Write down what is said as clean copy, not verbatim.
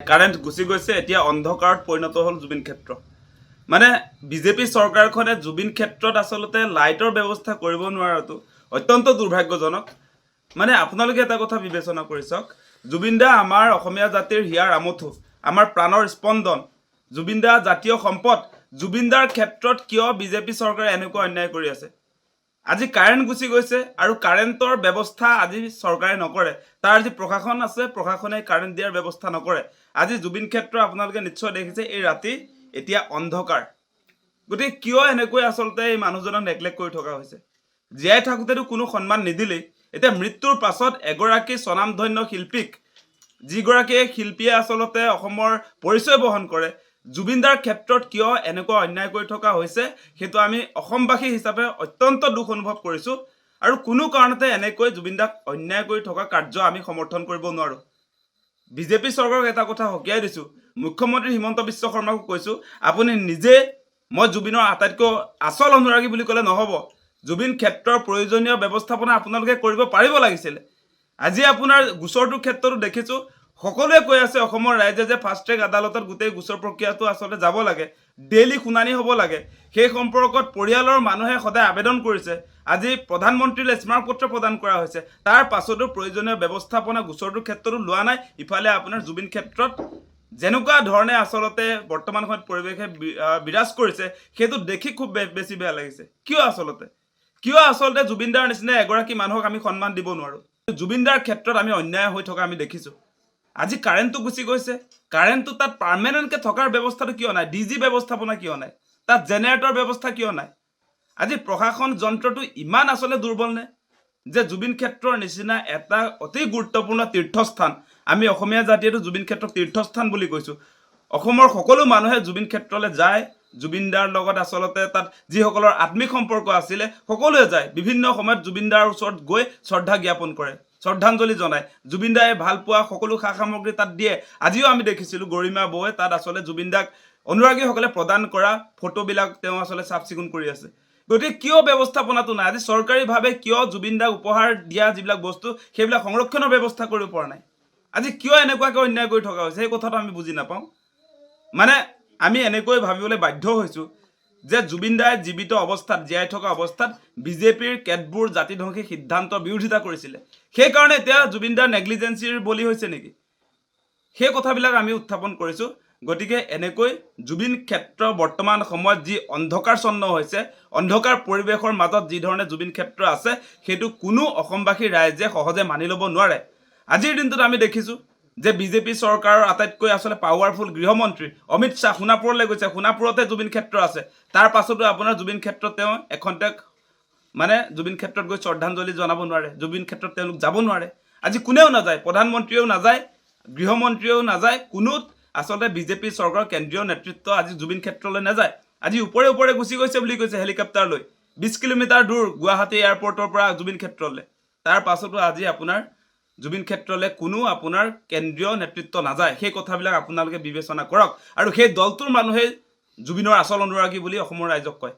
Current গুচি গৈছে, এতিয়া অন্ধকাৰত পৰিণত হ'ল জুবিন ক্ষেত্ৰ। মানে বিজেপি চৰকাৰখনে জুবিন ক্ষেত্ৰত আচলতে লাইটৰ ব্যৱস্থা কৰিব নোৱাৰাটো অত্যন্ত দুৰ্ভাগ্যজনক। মানে আপোনালোকে এটা কথা বিবেচনা কৰি চাওক, জুবিন দা আমাৰ অসমীয়া জাতিৰ হিয়াৰ আমঠু, আমাৰ প্ৰাণৰ স্পন্দন, জুবিন দা জাতীয় সম্পদ। জুবিন দাৰ ক্ষেত্ৰত কিয় বিজেপি চৰকাৰে এনেকুৱা অন্যায় কৰি আছে? আজি কাৰেণ্ট গুচি গৈছে আৰু কাৰেণ্টৰ ব্যৱস্থা আজি চৰকাৰে নকৰে। তাৰ যি প্ৰশাসন আছে, প্ৰশাসনে কাৰেণ্ট দিয়াৰ ব্যৱস্থা নকৰে। আজি জুবিন ক্ষেত্ৰ আপোনালোকে নিশ্চয় দেখিছে, এই ৰাতি এতিয়া অন্ধকাৰ। গতিকে কিয় এনেকৈ আচলতে এই মানুহজনক নেগলেক্ট কৰি থকা হৈছে? জীয়াই থাকোঁতেতো কোনো সন্মান নিদিলেই, এতিয়া মৃত্যুৰ পাছত এগৰাকী স্বনামধন্য শিল্পীক, যিগৰাকীয়ে শিল্পীয়ে আচলতে অসমৰ পৰিচয় বহন কৰে, জুবিন দাৰ ক্ষেত্ৰত কিয় এনেকুৱা অন্যায় কৰি থকা হৈছে, সেইটো আমি অসমবাসী হিচাপে অত্যন্ত দুখ অনুভৱ কৰিছোঁ। আৰু কোনো কাৰণতে এনেকৈ জুবিন দাক অন্যায় কৰি থকা কাৰ্য আমি সমৰ্থন কৰিব নোৱাৰোঁ। বিজেপি চৰকাৰক এটা কথা সকীয়াই দিছোঁ, মুখ্যমন্ত্ৰী হিমন্ত বিশ্ব শৰ্মাকো কৈছোঁ, আপুনি নিজে মই জুবিনৰ আটাইতকৈ আচল অনুৰাগী বুলি ক'লে নহ'ব। জুবিন ক্ষেত্ৰৰ প্ৰয়োজনীয় ব্যৱস্থাপনা আপোনালোকে কৰিব পাৰিব লাগিছিলে। আজি আপোনাৰ গোচৰটোৰ ক্ষেত্ৰতো দেখিছোঁ, সকলোৱে কৈ আছে অসমৰ ৰাইজে যে ফাষ্ট ট্ৰেক আদালতত গোটেই গোচৰ প্ৰক্ৰিয়াটো আচলতে যাব লাগে, ডেইলি শুনানি হ'ব লাগে। সেই সম্পৰ্কত পৰিয়ালৰ মানুহে সদায় আবেদন কৰিছে। আজি প্ৰধানমন্ত্ৰীলৈ স্মাৰকপত্ৰ প্ৰদান কৰা হৈছে, তাৰ পাছতো প্ৰয়োজনীয় ব্যৱস্থাপনা গোচৰটোৰ ক্ষেত্ৰতো লোৱা নাই। ইফালে আপোনাৰ জুবিন ক্ষেত্ৰত যেনেকুৱা ধৰণে আচলতে বৰ্তমান সময়ত পৰিৱেশে বিৰাজ কৰিছে, সেইটো দেখি খুব বেছি বেয়া লাগিছে। কিয় আচলতে জুবিন দাৰ নিচিনা এগৰাকী মানুহক আমি সন্মান দিব নোৱাৰোঁ? জুবিন দাৰ ক্ষেত্ৰত আমি অন্যায় হৈ থকা আমি দেখিছোঁ। আজি কাৰেণ্টটো গুচি গৈছে, কাৰেণ্টটো তাত পাৰ্মানেণ্টকৈ থকাৰ ব্যৱস্থাটো কিয় নাই? ডিজি ব্যৱস্থাপনা কিয় নাই? তাত জেনেৰেটৰ ব্যৱস্থা কিয় নাই? আজি প্ৰশাসন যন্ত্ৰটো ইমান আচলতে দুৰ্বল নে, যে জুবিন ক্ষেত্ৰৰ নিচিনা এটা অতি গুৰুত্বপূৰ্ণ তীৰ্থস্থান, আমি অসমীয়া জাতিয়েতো জুবিন ক্ষেত্ৰক তীৰ্থস্থান বুলি কৈছোঁ। অসমৰ সকলো মানুহে জুবিন ক্ষেত্ৰলৈ যায়, জুবিন দাৰ লগত আচলতে তাত যিসকলৰ আত্মিক সম্পৰ্ক আছিলে সকলোৱে যায়, বিভিন্ন সময়ত জুবিন দাৰ ওচৰত গৈ শ্ৰদ্ধা জ্ঞাপন কৰে, শ্ৰদ্ধাঞ্জলি জনায়। জুবিন দাই ভাল পোৱা সকলো সা সামগ্ৰী তাত দিয়ে। আজিও আমি দেখিছিলোঁ গৰিমা বৌৱে তাত আচলতে জুবিন দাক অনুৰাগীসকলে প্ৰদান কৰা ফটোবিলাক তেওঁ আচলতে চাফ চিকুণ কৰি আছে। গতিকে কিয় ব্যৱস্থাপনাটো নাই? আজি চৰকাৰীভাৱে কিয় জুবিন দাক উপহাৰ দিয়া যিবিলাক বস্তু, সেইবিলাক সংৰক্ষণৰ ব্যৱস্থা কৰিব পৰা নাই? আজি কিয় এনেকুৱাকৈ অন্যায় কৰি থকা হৈছে, সেই কথাটো আমি বুজি নাপাওঁ। মানে আমি এনেকৈ ভাবিবলৈ বাধ্য হৈছোঁ যে জুবিন দাই জীৱিত অৱস্থাত, জীয়াই থকা অৱস্থাত বিজেপিৰ কেতবোৰ জাতিধ্বংসী সিদ্ধান্তৰ বিৰোধিতা কৰিছিলে। সেইকাৰণে এতিয়া জুবিন দাৰ নেগলিজেঞ্চিৰ বলি হৈছে নেকি? সেই কথাবিলাক আমি উত্থাপন কৰিছোঁ। গতিকে এনেকৈ জুবিন ক্ষেত্ৰ বৰ্তমান সময়ত যি অন্ধকাৰচ্ছন্ন হৈছে, অন্ধকাৰ পৰিৱেশৰ মাজত যি ধৰণে জুবিন ক্ষেত্ৰ আছে, সেইটো কোনো অসমবাসী ৰাইজে সহজে মানি ল'ব নোৱাৰে। আজিৰ দিনটোত আমি দেখিছোঁ যে বিজেপি চৰকাৰৰ আটাইতকৈ আচলতে পাৱাৰফুল গৃহমন্ত্ৰী অমিত শ্বাহ সোণাপুৰলৈ গৈছে, সোণাপুৰতে জুবিন ক্ষেত্ৰ আছে। তাৰ পাছতো আপোনাৰ জুবিন ক্ষেত্ৰত তেওঁ এখন্তেক জুবিন ক্ষেত্ৰত গৈ শ্ৰদ্ধাঞ্জলি জনাব নোৱাৰে, জুবিন ক্ষেত্ৰত তেওঁলোক যাব নোৱাৰে। আজি কোনেও নাযায়, প্ৰধানমন্ত্ৰীয়েও নাযায়, গৃহমন্ত্ৰীয়েও নাযায়, কোনো আচলতে বিজেপি চৰকাৰৰ কেন্দ্ৰীয় নেতৃত্ব আজি জুবিন ক্ষেত্ৰলৈ নাযায়। আজি ওপৰে গুচি গৈছে বুলি কৈছে হেলিকপ্টাৰ লৈ, 20 কিলোমিটাৰ দূৰ গুৱাহাটী এয়াৰপৰ্টৰ পৰা জুবিন ক্ষেত্ৰলৈ। তাৰ পাছতো আজি আপোনাৰ জুবিন ক্ষেত্ৰলৈ কোনো আপোনাৰ কেন্দ্ৰীয় নেতৃত্ব নাযায়। সেই কথাবিলাক আপোনালোকে বিবেচনা কৰক। আৰু সেই দলটোৰ মানুহে জুবিনৰ আচল অনুৰাগী বুলি অসমৰ ৰাইজক কয়।